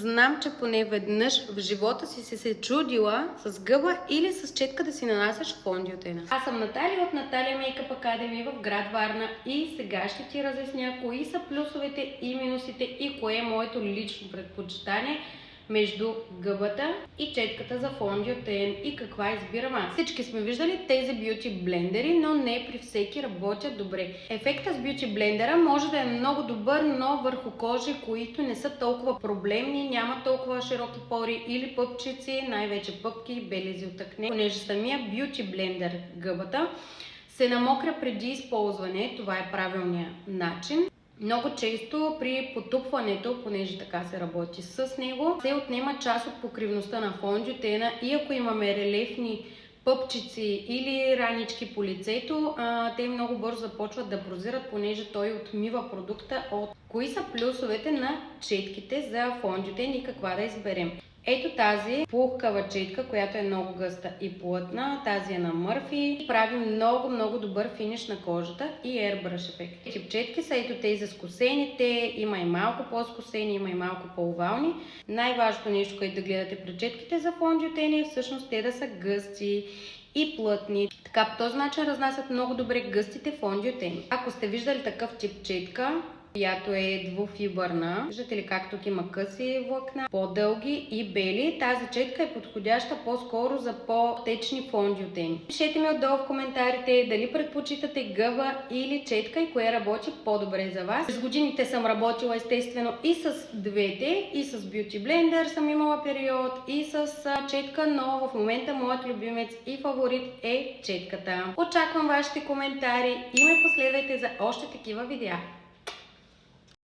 Знам, че поне веднъж в живота си се чудила с гъба или с четка да си нанасяш фондиотена. Аз съм Наталия от Наталия Мейкъп Академи в град Варна и сега ще ти разясня кои са плюсовете и минусите и кое е моето лично предпочитание между гъбата и четката за фондиотен и каква избирам аз. Всички сме виждали тези бюти блендери, но не при всеки работят добре. Ефектът с бюти блендера може да е много добър, но върху кожи, които не са толкова проблемни, няма толкова широки пори или пъпчици, най-вече пъпки, белези от акне. Понеже самия бюти блендер гъбата се намокря преди използване, това е правилният начин. Много често при потупването, понеже така се работи с него, се отнема част от покривността на фондиотена и ако имаме релефни пъпчици или ранички по лицето, те много бързо започват да прозират, понеже той отмива продукта от. Кои са плюсовете на четките за фондиотен и каква да изберем? Ето тази пухкава четка, която е много гъста и плътна. Тази е на Мърфи. Прави много добър финиш на кожата и airbrush ефект. Тип четки са ето тези скосените, има и малко по-скосени, има и малко по-овални. Най-важното нещо, което да гледате при четките за фондиотени е всъщност те да са гъсти и плътни. Така по този начин разнасят много добре гъстите фондиотени. Ако сте виждали такъв тип четка, която е двуфибърна. Виждате ли как тук има къси влакна, по-дълги и бели. Тази четка е подходяща по-скоро за по-течни фондиотени. Пишете ми отдолу в коментарите дали предпочитате гъба или четка и кое работи по-добре за вас. През годините съм работила естествено и с двете, и с бюти блендер съм имала период, и с четка, но в момента моят любимец и фаворит е четката. Очаквам вашите коментари и ме последвайте за още такива видеа.